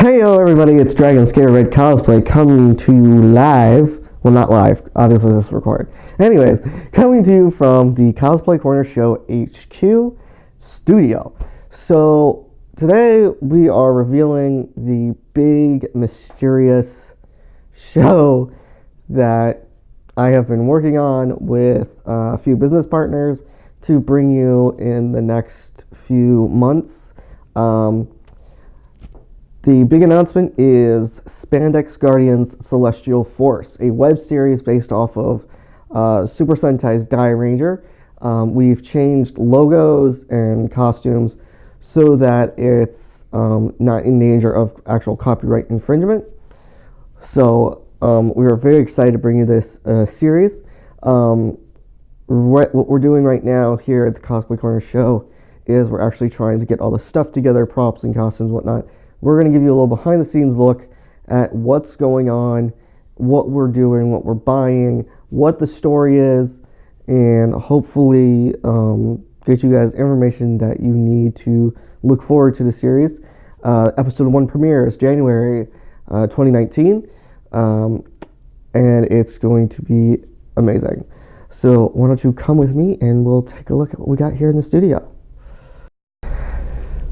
Heyo everybody, it's Dragon Scare Red Cosplay coming to you live. Well, not live, obviously this is recorded. Anyways, coming to you from the Cosplay Corner Show HQ studio. So today we are revealing the big mysterious show that I have been working on with a few business partners to bring you in the next few months. The big announcement is Spandex Guardians Celestial Force, a web series based off of Super Sentai's Die Ranger. We've changed logos and costumes so that it's not in danger of actual copyright infringement. So we are very excited to bring you this series. What we're doing right now here at the Cosplay Corner Show is we're actually trying to get all the stuff together, props and costumes, whatnot. We're going to give you a little behind the scenes look at what's going on, what we're doing, what we're buying, what the story is, and hopefully get you guys information that you need to look forward to the series. Episode 1 premieres January 2019, and it's going to be amazing. So why don't you come with me and we'll take a look at what we got here in the studio.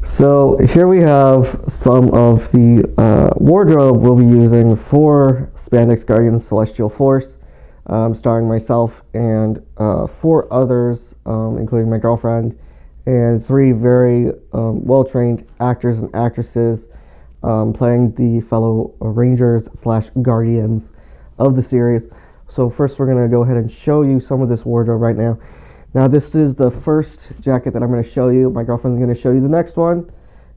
So here we have some of the wardrobe we'll be using for Spandex Guardians Celestial Force, starring myself and 4 others, including my girlfriend, and 3 very well-trained actors and actresses playing the fellow Rangers / Guardians of the series. So first we're going to go ahead and show you some of this wardrobe right now. Now this is the first jacket that I'm going to show you. My girlfriend's going to show you the next one,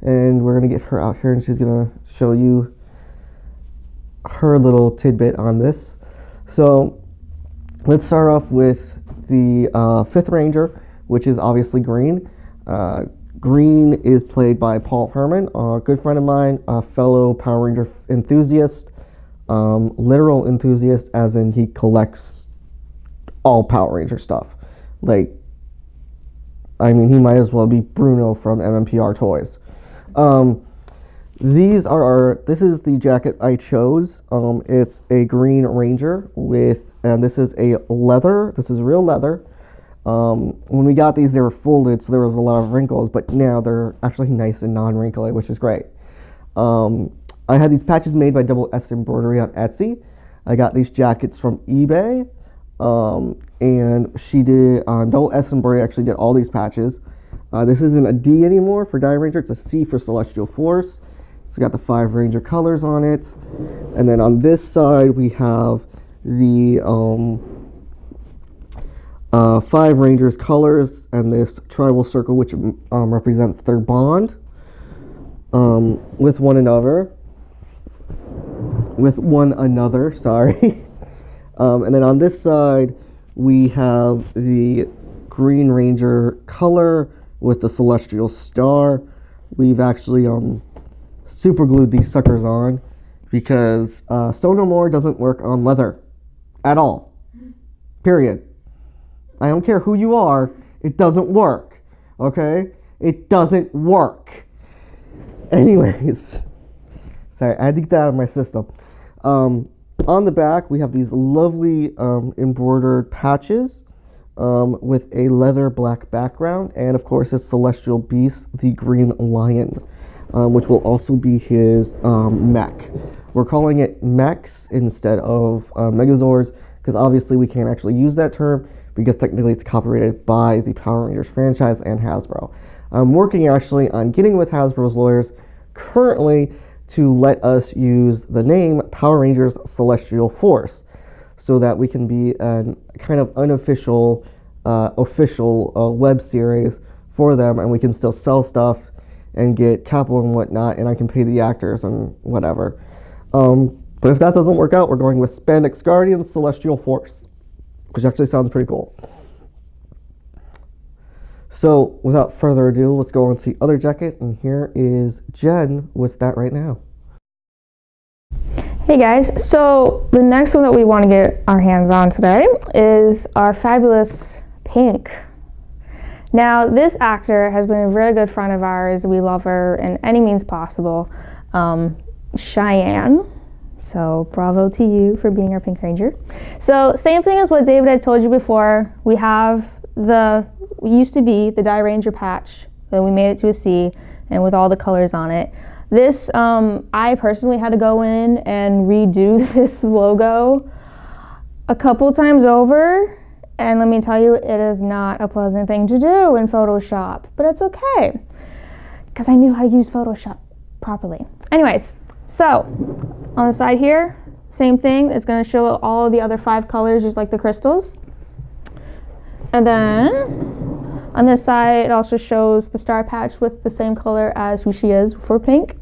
and we're going to get her out here and she's going to show you her little tidbit on this. So let's start off with the 5th Ranger, which is obviously Green. Green is played by Paul Herman, a good friend of mine, a fellow Power Ranger enthusiast, literal enthusiast as in he collects all Power Ranger stuff. Like, I mean, he might as well be Bruno from MMPR Toys. This is the jacket I chose. It's a Green Ranger and this is a leather. This is real leather. When we got these, they were folded, so there was a lot of wrinkles, but now they're actually nice and non-wrinkly, which is great. I had these patches made by Double S Embroidery on Etsy. I got these jackets from eBay. And she did, Double S Embroidery actually did all these patches. This isn't a D anymore for Die Ranger, it's a C for Celestial Force. It's got the 5 Ranger colors on it. And then on this side we have the 5 Rangers colors and this tribal circle which represents their bond with one another. Sorry. And then on this side, we have the Green Ranger color with the Celestial Star. We've actually super glued these suckers on because Sew No More doesn't work on leather at all. Period. I don't care who you are, it doesn't work. Okay? It doesn't work. Anyways, sorry, I had to get that out of my system. On the back, we have these lovely embroidered patches with a leather black background, and of course, it's Celestial Beast, the Green Lion, which will also be his mech. We're calling it mechs instead of Megazords, because obviously we can't actually use that term, because technically it's copyrighted by the Power Rangers franchise and Hasbro. I'm working actually on getting with Hasbro's lawyers currently to let us use the name Power Rangers Celestial Force so that we can be a kind of unofficial official web series for them, and we can still sell stuff and get capital and whatnot, and I can pay the actors and whatever. But if that doesn't work out, we're going with Spandex Guardians Celestial Force, which actually sounds pretty cool. So, without further ado, let's go on to the other jacket, and here is Jen with that right now. Hey guys, so the next one that we want to get our hands on today is our fabulous Pink. Now, this actor has been a really good friend of ours. We love her in any means possible. Cheyenne. So bravo to you for being our Pink Ranger. So same thing as what David had told you before. We have used to be the Die Ranger patch, then we made it to a C, and with all the colors on it. This, I personally had to go in and redo this logo a couple times over, and let me tell you, it is not a pleasant thing to do in Photoshop, but it's okay, because I knew how to use Photoshop properly. Anyways, so on the side here, same thing. It's going to show all of the other 5 colors, just like the crystals. And then on this side, it also shows the star patch with the same color as who she is for pink.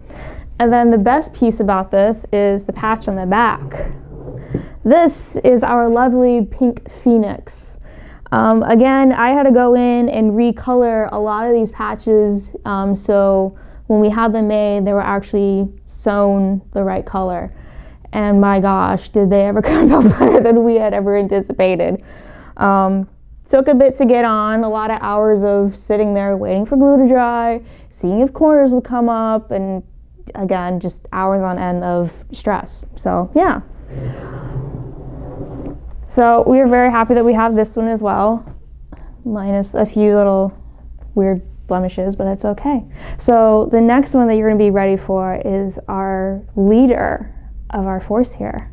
And then the best piece about this is the patch on the back. This is our lovely pink phoenix. Again, I had to go in and recolor a lot of these patches, so when we had them made, they were actually sewn the right color. And my gosh, did they ever come out better than we had ever anticipated. Took a bit to get on, a lot of hours of sitting there waiting for glue to dry, seeing if corners would come up, and again, just hours on end of stress. So yeah. So we are very happy that we have this one as well, minus a few little weird blemishes, but it's okay. So the next one that you're going to be ready for is our leader of our force here.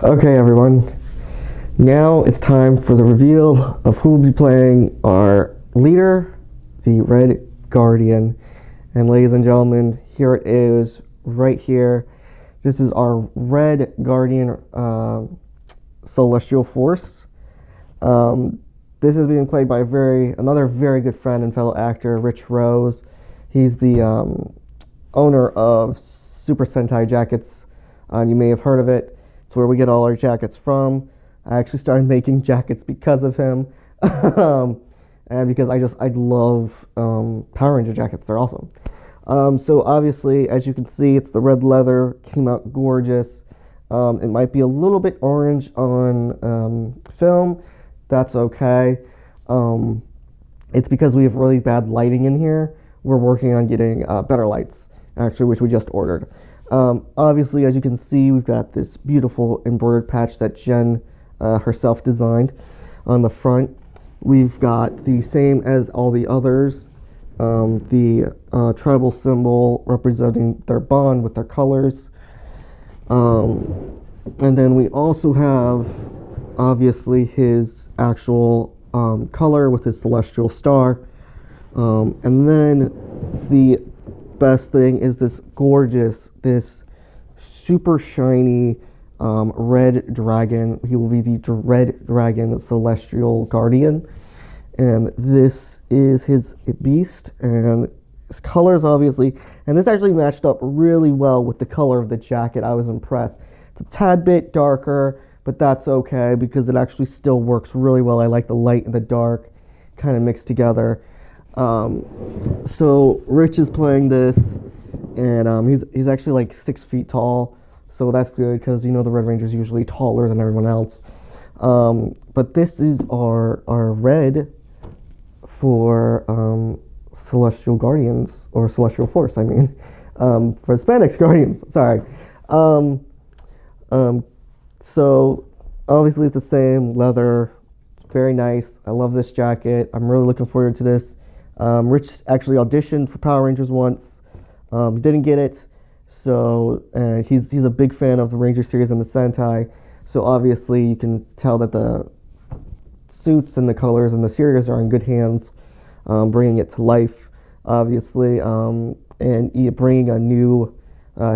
Okay, everyone. Now it's time for the reveal of who will be playing our leader, the Red Guardian. And ladies and gentlemen, here it is, right here. This is our Red Guardian Celestial Force. This is being played by another very good friend and fellow actor, Rich Rose. He's the owner of Super Sentai Jackets. You may have heard of it. It's where we get all our jackets from. I actually started making jackets because of him. And because I love Power Ranger jackets. They're awesome. So obviously, as you can see, it's the red leather. Came out gorgeous. It might be a little bit orange on film. That's okay. It's because we have really bad lighting in here. We're working on getting better lights, actually, which we just ordered. Obviously, as you can see, we've got this beautiful embroidered patch that Jen herself designed on the front. We've got the same as all the others, the tribal symbol representing their bond with their colors. And then we also have, obviously, his actual color with his celestial star. And then the best thing is this super shiny red dragon. He will be the Red Dragon Celestial Guardian. And this is his beast, and his colors, obviously, and this actually matched up really well with the color of the jacket. I was impressed. It's a tad bit darker, but that's okay because it actually still works really well. I like the light and the dark kind of mixed together. So Rich is playing this, and he's actually like 6 feet tall, so that's good because the Red Ranger's usually taller than everyone else. But this is our red for Celestial Guardians, or Celestial Force, I mean, for Hispanics Guardians, sorry. So obviously it's the same leather, very nice. I love this jacket. I'm really looking forward to this. Rich actually auditioned for Power Rangers once. He didn't get it, so he's a big fan of the Ranger series and the Sentai. So obviously you can tell that the suits and the colors and the series are in good hands, bringing it to life, obviously, and bringing a new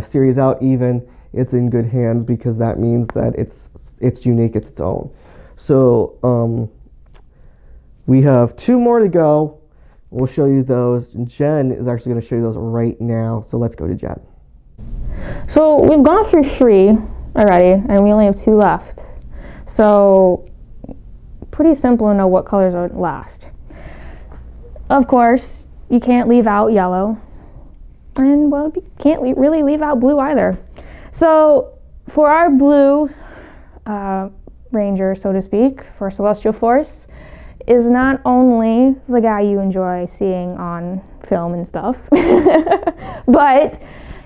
series out. Even it's in good hands because that means that it's unique, it's its own. So we have 2 more to go. We'll show you those. Jen is actually going to show you those right now. So let's go to Jen. So we've gone through 3 already, and we only have 2 left. So pretty simple to know what colors are last. Of course, you can't leave out yellow, and well, you can't really leave out blue either. So for our blue Ranger, so to speak, for Celestial Force, is not only the guy you enjoy seeing on film and stuff, but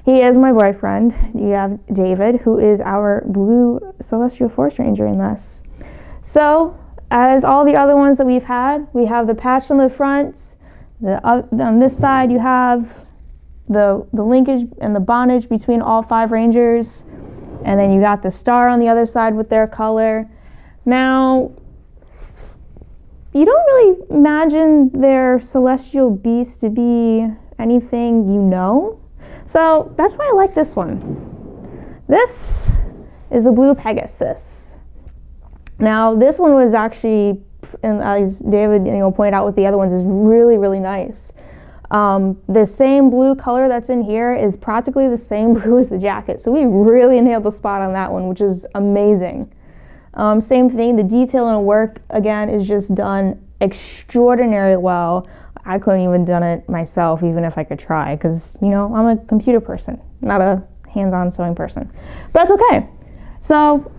he is my boyfriend. You have David, who is our blue Celestial Force Ranger in this. So, as all the other ones that we've had, we have the patch on the front. On this side, you have the linkage and the bondage between all 5 Rangers. And then you got the star on the other side with their color. Now, you don't really imagine their celestial beast to be anything you know. So that's why I like this one. This is the Blue Pegasus. Now, this one was actually, and as David pointed out with the other ones, is really, really nice. The same blue color that's in here is practically the same blue as the jacket. So we really nailed the spot on that one, which is amazing. Same thing, the detail and work, again, is just done extraordinarily well. I couldn't even done it myself, even if I could try, because, I'm a computer person, not a hands-on sewing person. But that's okay. So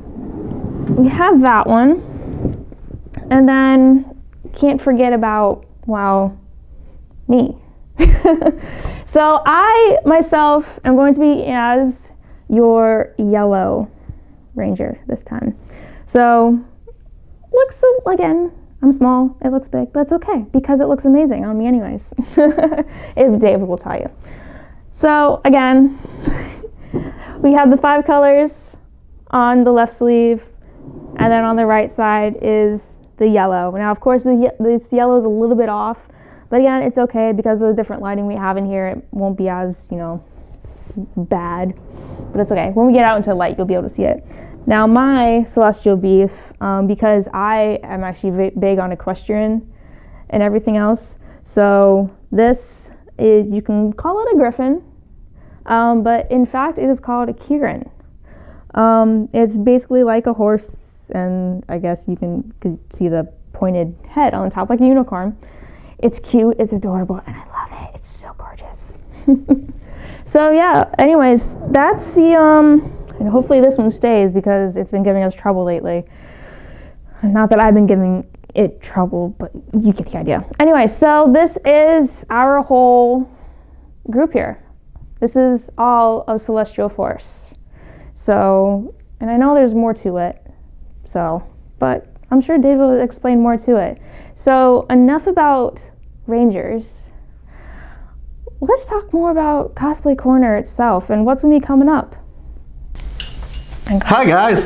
we have that one. And then can't forget about, me. So I, myself, am going to be as your yellow Ranger this time. So, looks, again, I'm small, it looks big, but it's okay, because it looks amazing on me anyways. If David will tell you. So, again, we have the 5 colors on the left sleeve, and then on the right side is the yellow. Now, of course, this yellow is a little bit off, but again, it's okay, because of the different lighting we have in here, it won't be as, bad, but it's okay. When we get out into the light, you'll be able to see it. Now, my celestial beef, because I am actually big on equestrian and everything else, so this is, you can call it a griffin, but in fact, it is called a Kirin. It's basically like a horse, and I guess you could see the pointed head on the top, like a unicorn. It's cute, it's adorable, and I love it. It's so gorgeous. So yeah, anyways, that's the, and hopefully this one stays, because it's been giving us trouble lately. Not that I've been giving it trouble, but you get the idea. Anyway, so this is our whole group here. This is all of Celestial Force. So, and I know there's more to it, but I'm sure David will explain more to it. So, enough about Rangers. Let's talk more about Cosplay Corner itself and what's going to be coming up. Hi guys!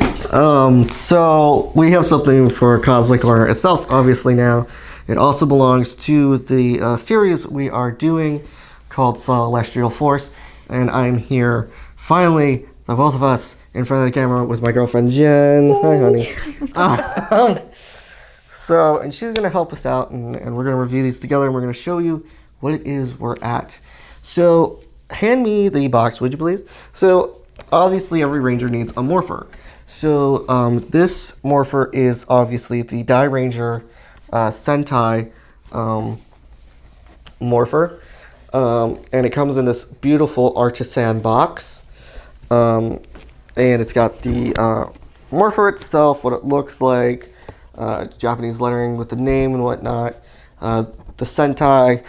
So we have something for Cosplay Corner itself, obviously now. It also belongs to the series we are doing called Celestial Force, and I'm here, finally, the both of us, in front of the camera with my girlfriend Jen. Yay. Hi honey. And she's going to help us out, and we're going to review these together, and we're going to show you what it is we're at. So, hand me the box, would you please? So, obviously every Ranger needs a morpher. So, this morpher is obviously the Die Ranger Sentai morpher. And it comes in this beautiful artisan box. And it's got the morpher itself, what it looks like, Japanese lettering with the name and whatnot. The Sentai,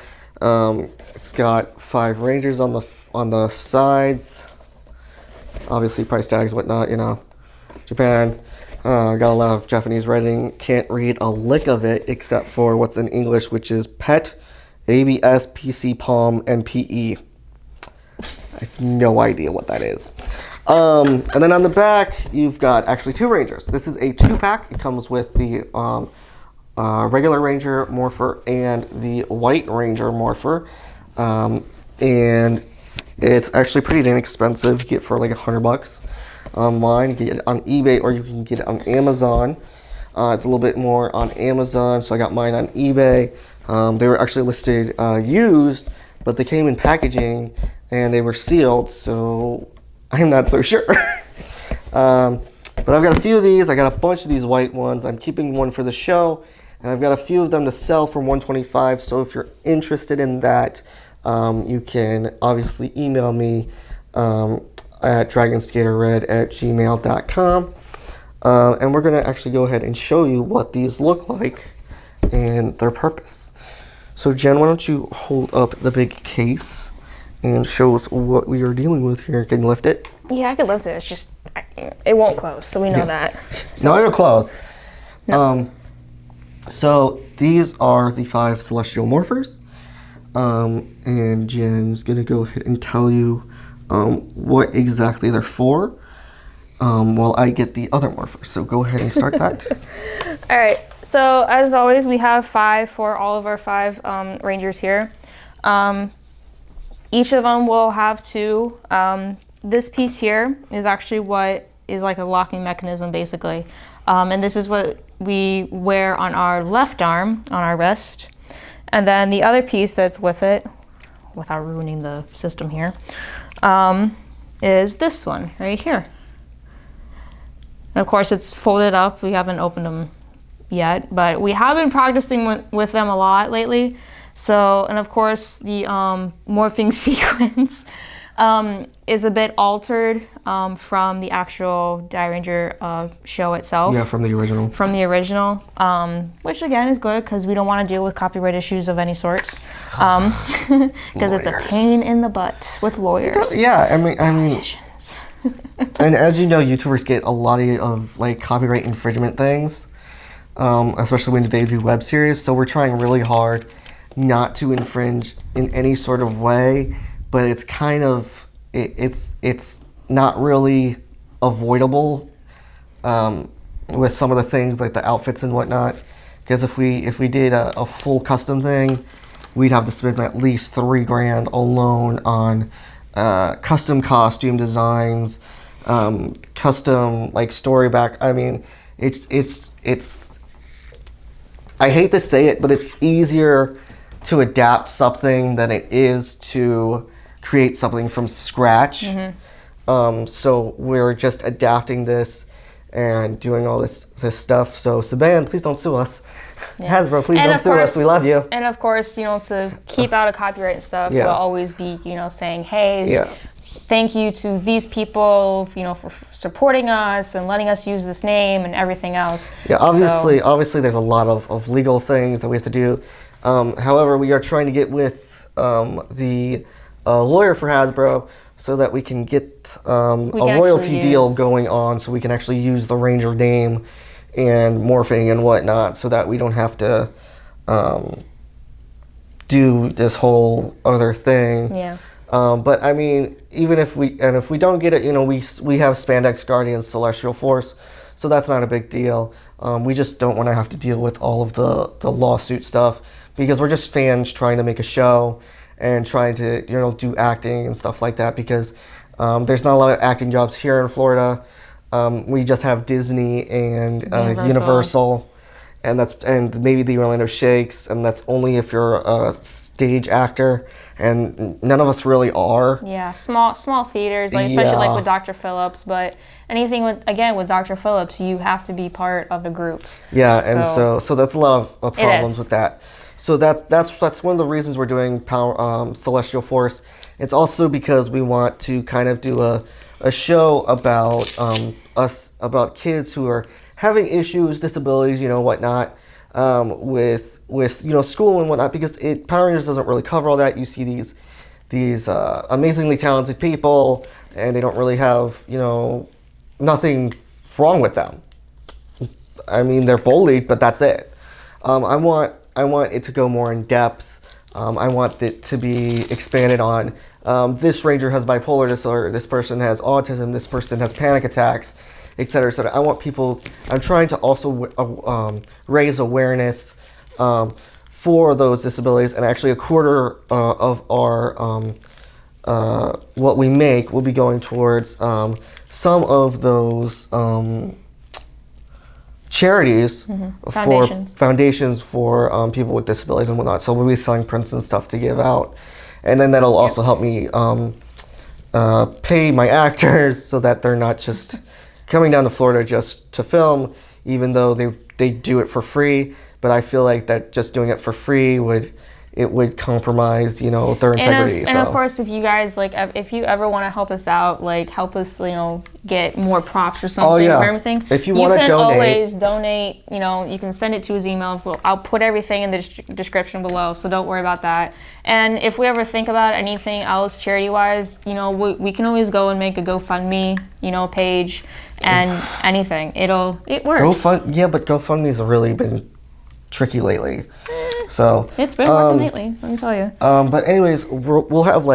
it's got 5 Rangers on the sides. Obviously price tags, whatnot, Japan. Got a lot of Japanese writing. Can't read a lick of it except for what's in English, which is PET, ABS, PC, Palm, and PE. I have no idea what that is. And then on the back, you've got actually 2 Rangers. This is a 2-pack. It comes with the regular Ranger morpher and the White Ranger morpher. And it's actually pretty inexpensive. You get it for like $100 online. You can get it on eBay, or you can get it on Amazon. It's a little bit more on Amazon, so I got mine on eBay. They were actually listed used, but they came in packaging and they were sealed, so I'm not so sure. But I've got a few of these. I got a bunch of these white ones. I'm keeping one for the show, and I've got a few of them to sell for $125. So if you're interested in that, you can obviously email me at dragonskaterred@gmail.com. And we're going to actually go ahead and show you what these look like and their purpose. So Jen, why don't you hold up the big case and show us what we are dealing with here. Can you lift it? Yeah, I could lift it. It's just, it won't close, so we know that. No, it'll close. No. So these are the 5 celestial morphers. And Jen's gonna go ahead and tell you what exactly they're for while I get the other morphers. So go ahead and start that. All right, so as always, we have 5 for all of our 5 rangers here. Each of them will have 2. This piece here is actually what is like a locking mechanism, basically. And this is what we wear on our left arm, on our wrist. And then the other piece that's with it, without ruining the system here, is this one right here. And of course, it's folded up. We haven't opened them yet, but we have been practicing with them a lot lately. So, and of course, the morphing sequence is a bit altered from the actual Die Ranger show itself. Yeah, from the original. From the original, which again is good because we don't want to deal with copyright issues of any sorts. Because it's a pain in the butt with lawyers. Yeah, I mean, and as you know, YouTubers get a lot of like copyright infringement things, especially when they do web series. So we're trying really hard not to infringe in any sort of way, but it's kind of it's not really avoidable with some of the things like the outfits and whatnot. Because if we did a full custom thing, we'd have to spend at least $3,000 alone on custom costume designs, custom like story back. I mean, it's I hate to say it, but it's easier to adapt something than it is to create something from scratch. So we're just adapting this and doing all this stuff. So Saban, please don't sue us. Yeah. Hasbro, please don't sue us. We love you. And of course, you know, to keep out of copyright and stuff, we'll always be, you know, saying, hey, thank you to these people, you know, for supporting us and letting us use this name and everything else. Yeah, obviously there's a lot of legal things that we have to do. However, we are trying to get with the lawyer for Hasbro so that we can get a royalty deal going on, so we can actually use the Ranger name and morphing and whatnot, so that we don't have to do this whole other thing. Yeah. But I mean, even if we don't get it, you know, we have Spandex Guardians Celestial Force, so that's not a big deal. We just don't want to have to deal with all of the lawsuit stuff, because we're just fans trying to make a show and trying to, you know, do acting and stuff like that, because there's not a lot of acting jobs here in Florida. We just have Disney and Universal, and maybe the Orlando Shakes, and that's only if you're a stage actor, and none of us really are. Yeah, small theaters, like especially like with Dr. Phillips, but anything with Dr. Phillips, you have to be part of the group. Yeah, and so that's a lot of problems with that. So that's one of the reasons we're doing Celestial Force. It's also because we want to kind of do a show about about kids who are having issues, disabilities, you know, whatnot, with you know, school and whatnot, because Power Rangers doesn't really cover all that. You see these amazingly talented people, and they don't really have, you know, nothing wrong with them. I mean, they're bullied, but that's it. I want it to go more in depth. I want it to be expanded on. This ranger has bipolar disorder, this person has autism, this person has panic attacks, etc., etc. I'm trying to also raise awareness for those disabilities, and actually a quarter of our what we make will be going towards some of those charities, foundations for people with disabilities and whatnot. So we'll be selling prints and stuff to give out, and then that'll also help me pay my actors so that they're not just coming down to Florida just to film, even though they do it for free. But I feel like that just doing it for free would it would compromise, their integrity. And of course, if you guys if you ever want to help us out, help us, get more props or something or everything. If you want to donate, you can always donate. You can send it to his email. I'll put everything in the description below, so don't worry about that. And if we ever think about anything else charity-wise, we can always go and make a GoFundMe, page and anything. It works. But GoFundMe's really been tricky lately. So it's been working lately, let me tell you. But anyways, we'll have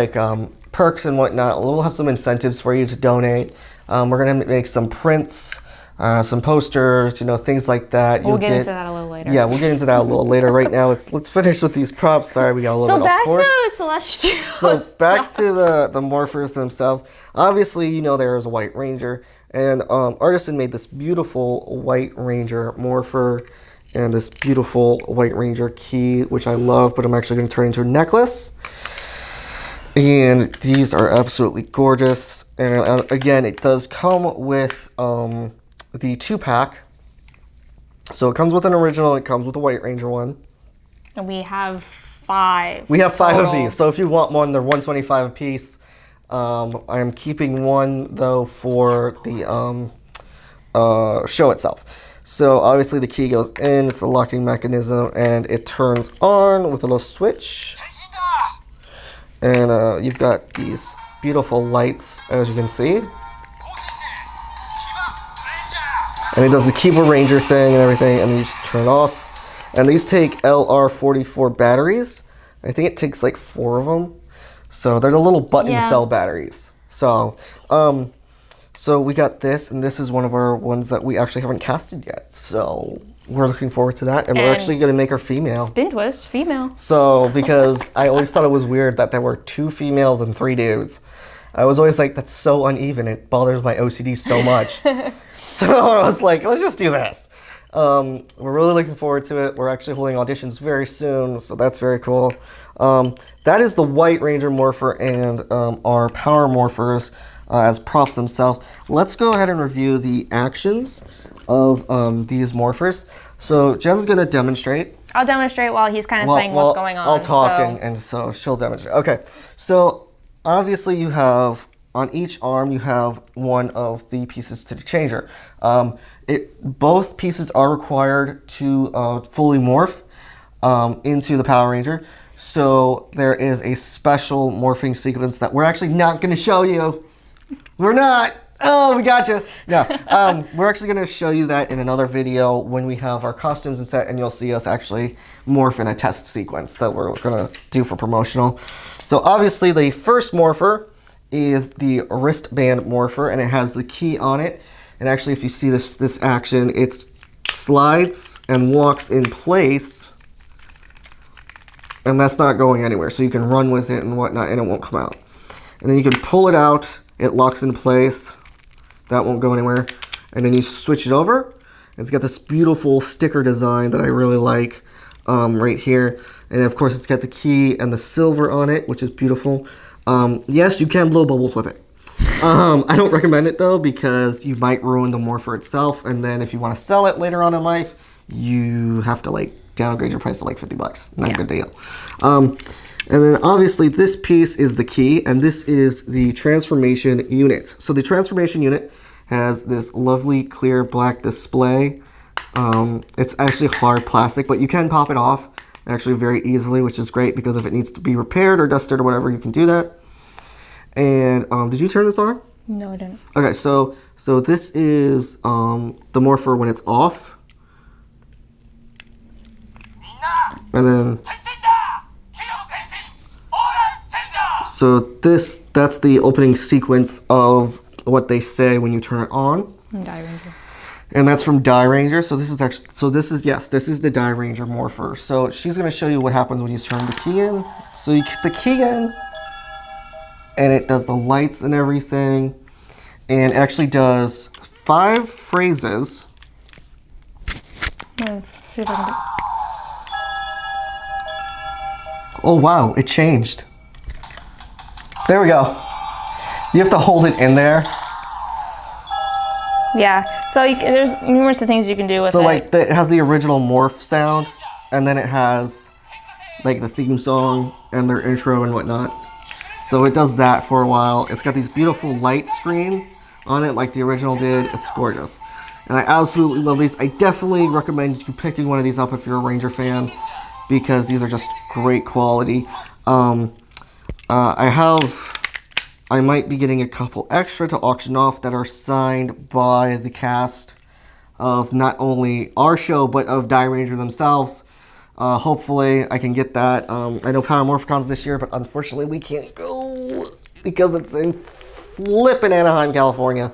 perks and whatnot. We'll have some incentives for you to donate. We're gonna make some prints, some posters, things like that. We'll get into that a little later. Yeah, we'll get into that a little later. Right now, let's finish with these props. Sorry, we got a little bit off course. So back to Celestial. So back to the morphers themselves. Obviously, there is a White Ranger, and Artisan made this beautiful White Ranger morpher. And this beautiful White Ranger key, which I love, but I'm actually going to turn into a necklace. And these are absolutely gorgeous. And again, it does come with the 2-pack. So it comes with an original, it comes with a White Ranger one. And we have 5. We have 5 of these. So if you want one, they're $125 a piece. I'm keeping one, though, for the show itself. So obviously the key goes in, it's a locking mechanism, and it turns on with a little switch. And you've got these beautiful lights, as you can see. And it does the keyboard ranger thing and everything, and then you just turn it off. And these take LR44 batteries. I think it takes 4 of them. So they're the little button cell batteries. So, so we got this, and this is one of our ones that we actually haven't casted yet. So we're looking forward to that, and we're actually going to make her female. Spin twist, female. So, because I always thought it was weird that there were 2 females and 3 dudes. I was always like, that's so uneven. It bothers my OCD so much. So I was like, let's just do this. We're really looking forward to it. We're actually holding auditions very soon, so that's very cool. That is the White Ranger morpher and our power morphers. As props themselves. Let's go ahead and review the actions of these morphers. So Jen's going to demonstrate. I'll demonstrate while he's kind of saying what's going on. I'll talk and so she'll demonstrate. Okay, so obviously you have, on each arm, you have one of the pieces to the changer. Both pieces are required to fully morph into the Power Ranger. So there is a special morphing sequence that we're actually not going to show you. We're not. Oh, we got you. No, we're actually going to show you that in another video when we have our costumes and set, and you'll see us actually morph in a test sequence that we're going to do for promotional. So obviously the first morpher is the wristband morpher, and it has the key on it. And actually, if you see this action, it slides and locks in place, and that's not going anywhere. So you can run with it and whatnot, and it won't come out. And then you can pull it out. It locks in place. That won't go anywhere. And then you switch it over. It's got this beautiful sticker design that I really like right here. And of course, it's got the key and the silver on it, which is beautiful. Yes, you can blow bubbles with it. I don't recommend it, though, because you might ruin the morpher itself. And then if you want to sell it later on in life, you have to downgrade your price to $50. Not a good deal. And then obviously this piece is the key, and this is the transformation unit. So the transformation unit has this lovely clear black display. It's actually hard plastic, but you can pop it off actually very easily, which is great because if it needs to be repaired or dusted or whatever, you can do that. And did you turn this on? No, I didn't. Okay, so this is the morpher when it's off. And then so that's the opening sequence of what they say when you turn it on. Die Ranger. And that's from Die Ranger. So this is this is the Die Ranger morpher. So she's gonna show you what happens when you turn the key in. So you get the key in, and it does the lights and everything, and it actually does 5 phrases. Oh wow, it changed. There we go. You have to hold it in there. Yeah, so there's numerous things you can do with it. So it has the original morph sound, and then it has like the theme song and their intro and whatnot. So it does that for a while. It's got these beautiful light screen on it like the original did. It's gorgeous. And I absolutely love these. I definitely recommend you picking one of these up if you're a Ranger fan, because these are just great quality. I might be getting a couple extra to auction off that are signed by the cast of not only our show, but of Die Ranger themselves. Hopefully I can get that. I know Power Morphicon's this year, but unfortunately we can't go because it's in flippin' Anaheim, California.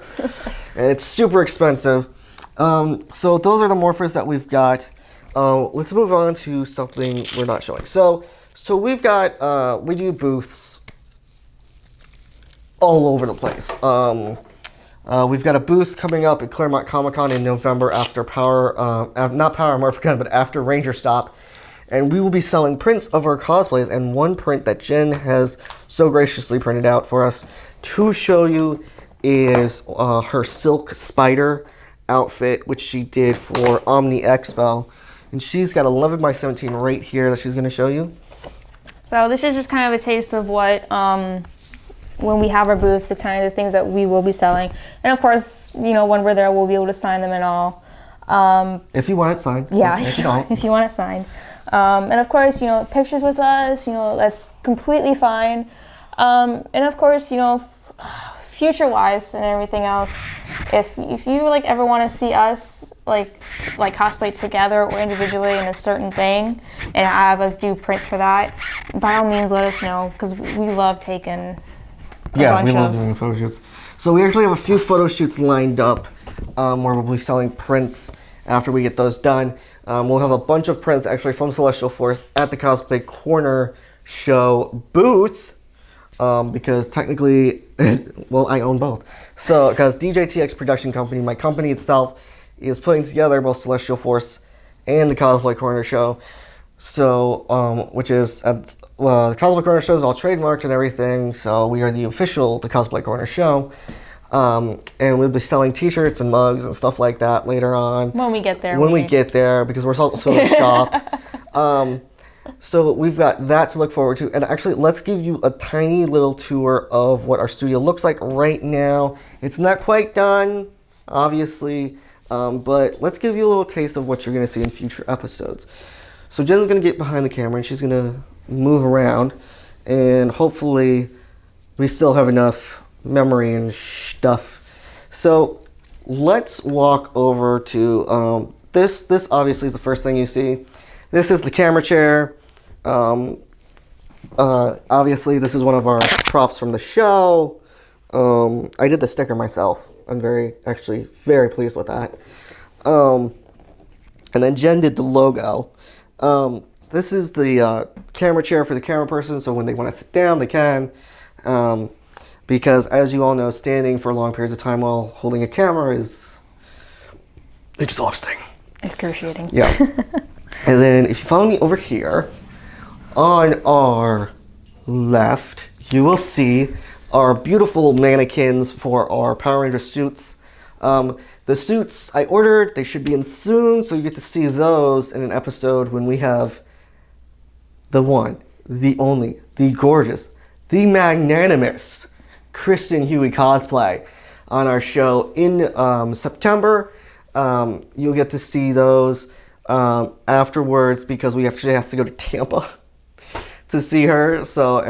And it's super expensive. So those are the morphers that we've got. Let's move on to something we're not showing. So we've got, we do booths all over the place. We've got a booth coming up at Claremont Comic-Con in November after not Power Morphicon, but after Ranger Stop. And we will be selling prints of our cosplays, and one print that Jen has so graciously printed out for us to show you is her Silk Spider outfit, which she did for Omni Expo. And she's got 11 by 17 right here that she's going to show you. So this is just kind of a taste of what, when we have our booth, the kind of the things that we will be selling. And of course, you know, when we're there, we'll be able to sign them and all. If you want it signed. Yeah, if you don't. if you want it signed. And of course, you know, pictures with us, you know, that's completely fine. And of course, you know, future-wise and everything else, if you like ever want to see us like cosplay together or individually in a certain thing and have us do prints for that, by all means let us know, because we love taking we love doing photo shoots. So we actually have a few photo shoots lined up where we'll be selling prints after we get those done. We'll have a bunch of prints actually from Celestial Force at the Cosplay Corner show booth, because technically, well, I own both. So, because DJTX Production Company, my company itself, is putting together both Celestial Force and the Cosplay Corner show. So, which is, the Cosplay Corner show is all trademarked and everything, so we are the official The Cosplay Corner show. And we'll be selling t-shirts and mugs and stuff like that later on. when we get there. When we get there, because we're also in shop. So we've got that to look forward to. And actually, let's give you a tiny little tour of what our studio looks like right now. It's not quite done, obviously, but let's give you a little taste of what you're going to see in future episodes. So Jen's going to get behind the camera, and she's going to move around, and hopefully we still have enough memory and stuff. So let's walk over to this obviously is the first thing you see. This is the camera chair. Obviously this is one of our props from the show. I did the sticker myself. I'm actually very pleased with that. And then Jen did the logo. This is the camera chair for the camera person, so when they want to sit down they can. Because as you all know, standing for long periods of time while holding a camera is exhausting. Excruciating. Yeah. And then if you follow me over here, on our left, you will see our beautiful mannequins for our Power Ranger suits. The suits I ordered, they should be in soon, so you get to see those in an episode when we have the one, the only, the gorgeous, the magnanimous Kristen Huey cosplay on our show in September. You'll get to see those afterwards, because we actually have to go to Tampa to see her. So,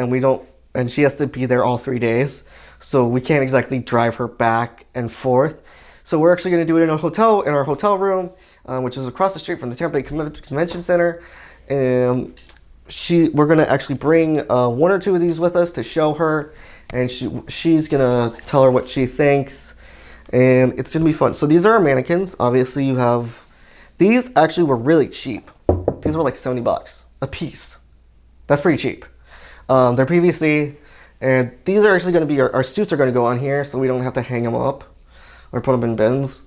and she has to be there all 3 days. So we can't exactly drive her back and forth. So we're actually going to do it in our hotel room, which is across the street from the Tampa Bay Convention Center. And we're going to actually bring one or two of these with us to show her, and she's going to tell her what she thinks, and it's going to be fun. So these are our mannequins. Obviously you have, these actually were really cheap. These were like $70 a piece. That's pretty cheap. They're PVC, and these are actually going to be, our suits are going to go on here, so we don't have to hang them up or put them in bins,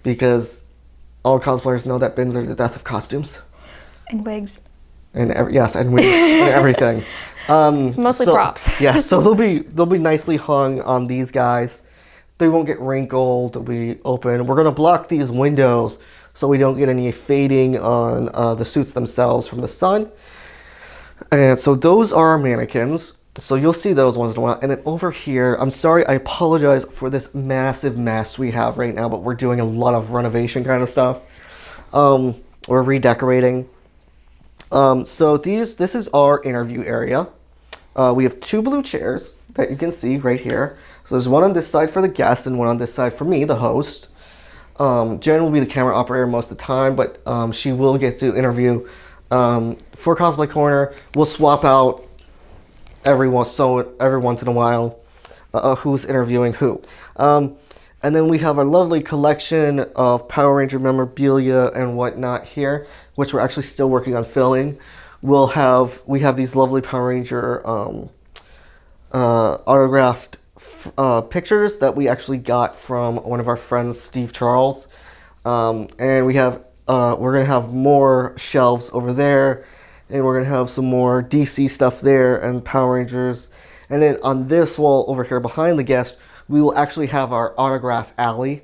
because all cosplayers know that bins are the death of costumes. And wigs. And wigs and everything. Mostly props. Yeah, so they'll be nicely hung on these guys. They won't get wrinkled. They'll be open. We're gonna block these windows so we don't get any fading on the suits themselves from the sun. And so those are our mannequins. So you'll see those once in a while. And then over here, I'm sorry, I apologize for this massive mess we have right now, but we're doing a lot of renovation kind of stuff. We're redecorating. So this is our interview area. We have 2 blue chairs that you can see right here. So there's one on this side for the guests and one on this side for me, the host. Jen will be the camera operator most of the time, but she will get to interview for Cosplay Corner. We'll swap out every once in a while who's interviewing who. And then we have our lovely collection of Power Ranger memorabilia and whatnot here, which we're actually still working on filling. We have these lovely Power Ranger autographed pictures that we actually got from one of our friends, Steve Charles. And we're gonna have more shelves over there, and we're gonna have some more DC stuff there and Power Rangers. And then on this wall over here behind the guest, we will actually have our autograph alley,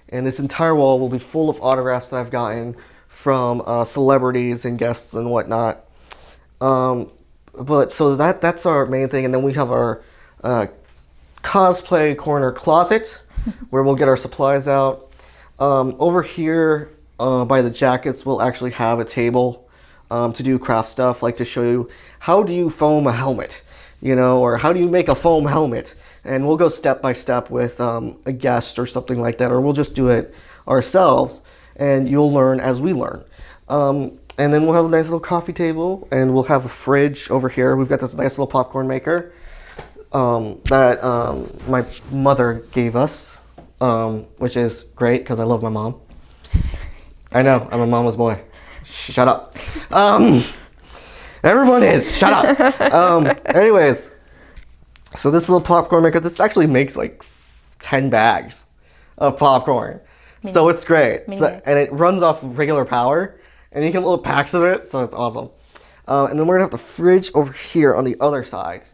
and this entire wall will be full of autographs that I've gotten from celebrities and guests and whatnot. But so that's our main thing, and then we have our Cosplay Corner closet where we'll get our supplies out. Over here by the jackets, we'll actually have a table to do craft stuff, like to show you how do you foam a helmet, or how do you make a foam helmet. And we'll go step by step with a guest or something like that, or we'll just do it ourselves, and you'll learn as we learn. And then we'll have a nice little coffee table, and we'll have a fridge over here. We've got this nice little popcorn maker that my mother gave us, which is great because I love my mom. I know, I'm a mama's boy. Shut up. Everyone is. Shut up. Anyways. So this little popcorn maker, this actually makes like 10 bags of popcorn. So it's great. And it runs off regular power, and you get little packs of it, so it's awesome. And then we're gonna have the fridge over here on the other side.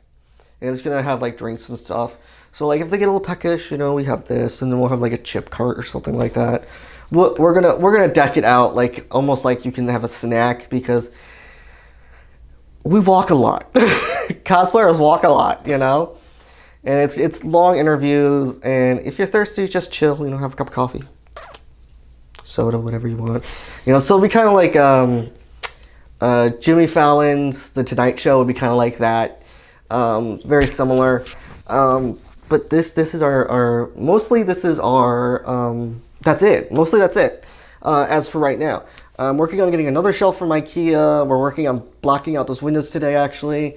And it's gonna have like drinks and stuff. So like if they get a little peckish, we have this, and then we'll have like a chip cart or something like that. We're gonna deck it out like almost like you can have a snack, because we walk a lot. Cosplayers walk a lot, and it's long interviews, and if you're thirsty, just chill, have a cup of coffee, soda, whatever you want, so it'll be kind of like Jimmy Fallon's The Tonight Show would be kind of like that, very similar, but this is our mostly this is our that's it, as for right now. I'm working on getting another shelf from IKEA. We're working on blocking out those windows today, actually.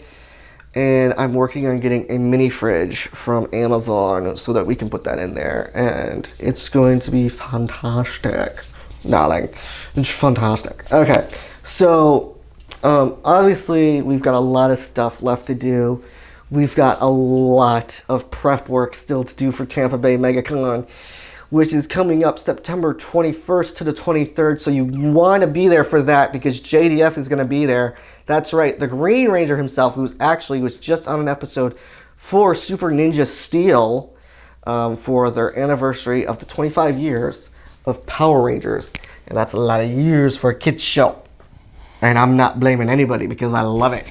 And I'm working on getting a mini fridge from Amazon so that we can put that in there. And it's going to be fantastic, darling. It's fantastic. Okay, so obviously we've got a lot of stuff left to do. We've got a lot of prep work still to do for Tampa Bay MegaCon, which is coming up September 21st to the 23rd. So you want to be there for that, because JDF is going to be there. That's right, the Green Ranger himself, who was just on an episode for Super Ninja Steel for their anniversary of the 25 years of Power Rangers. And that's a lot of years for a kid's show. And I'm not blaming anybody, because I love it.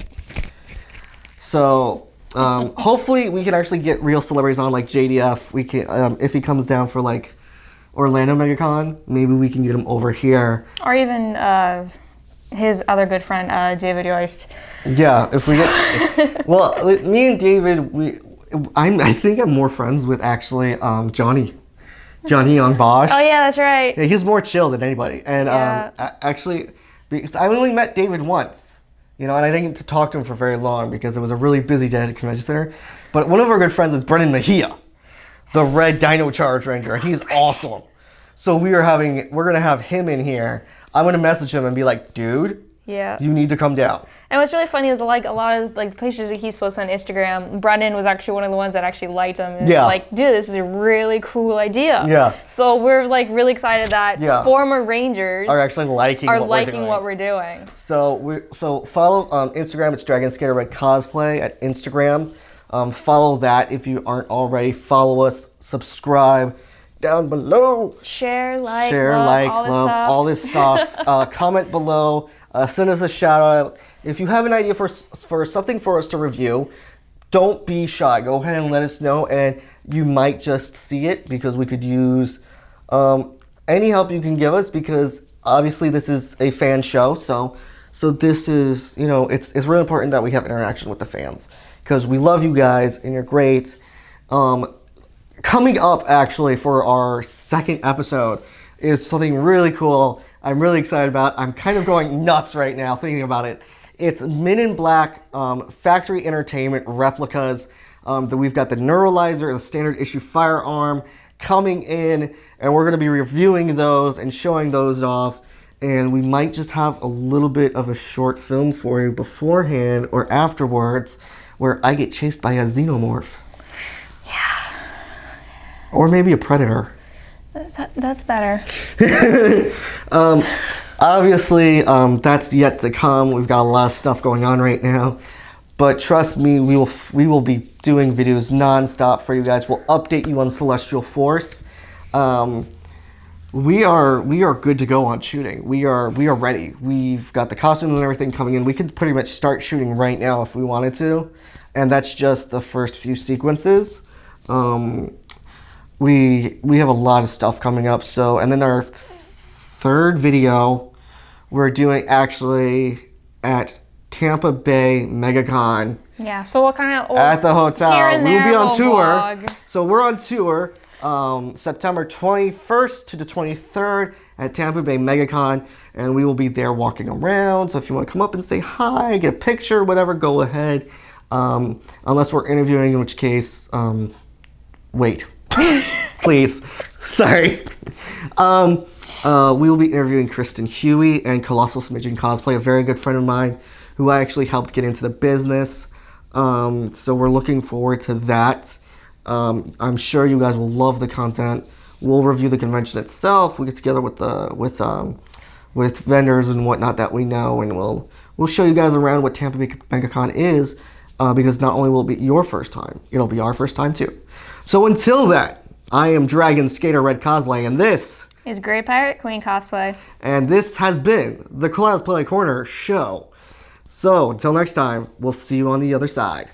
So hopefully we can actually get real celebrities on, like JDF. We can, if he comes down for like Orlando MegaCon, maybe we can get him over here. Or even his other good friend, David Yost. Yeah, if we get, well, me and David, I think I'm more friends with actually Johnny Young Bosch. Oh yeah, that's right. Yeah, he's more chill than anybody, and actually, because I only met David once. And I didn't get to talk to him for very long because it was a really busy day at the convention center. But one of our good friends is Brendan Mejia, the red Dino Charge Ranger, and he's awesome. So we're gonna have him in here. I'm gonna message him and be like, dude, you need to come down. And what's really funny is like a lot of like the pictures that he's posted on Instagram, Brendan was actually one of the ones that actually liked him. And like, dude, this is a really cool idea. Yeah. So we're like really excited that former Rangers are actually liking what we're doing. So follow Instagram. It's Dragon Skater Red Cosplay at Instagram. Follow that if you aren't already. Follow us, subscribe, down below. Share, like, Share, love, like, all this love, stuff. all this stuff. Comment below. Send us a shout out. If you have an idea for something for us to review, don't be shy. Go ahead and let us know, and you might just see it because we could use any help you can give us, because obviously this is a fan show. So this is, you know, it's really important that we have interaction with the fans because we love you guys and you're great. Coming up actually for our second episode is something really cool. I'm really excited about. I'm kind of going nuts right now thinking about it. It's Men in Black factory entertainment replicas. That we've got the Neuralizer, the standard issue firearm coming in, and we're going to be reviewing those and showing those off. And we might just have a little bit of a short film for you beforehand or afterwards where I get chased by a xenomorph. Yeah. Or maybe a predator. That's better. Obviously, that's yet to come. We've got a lot of stuff going on right now. But trust me, we will be doing videos nonstop for you guys. We'll update you on Celestial Force. We are good to go on shooting. We are ready. We've got the costumes and everything coming in. We could pretty much start shooting right now if we wanted to. And that's just the first few sequences. We have a lot of stuff coming up. So, and then our third video we're doing actually at Tampa Bay MegaCon. Yeah, so what kind of... At the hotel. Here and there, we'll be on tour. vlog. So we're on tour September 21st to the 23rd at Tampa Bay MegaCon. And we will be there walking around. So if you want to come up and say hi, get a picture, whatever, go ahead. Unless we're interviewing, in which case, wait. Please. Sorry. We will be interviewing Kristen Huey and Colossal Smidgen Cosplay, a very good friend of mine who I actually helped get into the business. So we're looking forward to that. I'm sure you guys will love the content. We'll review the convention itself. We get together with vendors and whatnot that we know, and we'll show you guys around what Tampa Bay MegaCon is, because not only will it be your first time, it'll be our first time too. So until then, I am Dragon Skater Red Cosplay, and this is Grey Pirate Queen Cosplay. And this has been the Cosplay Corner show. So until next time, we'll see you on the other side.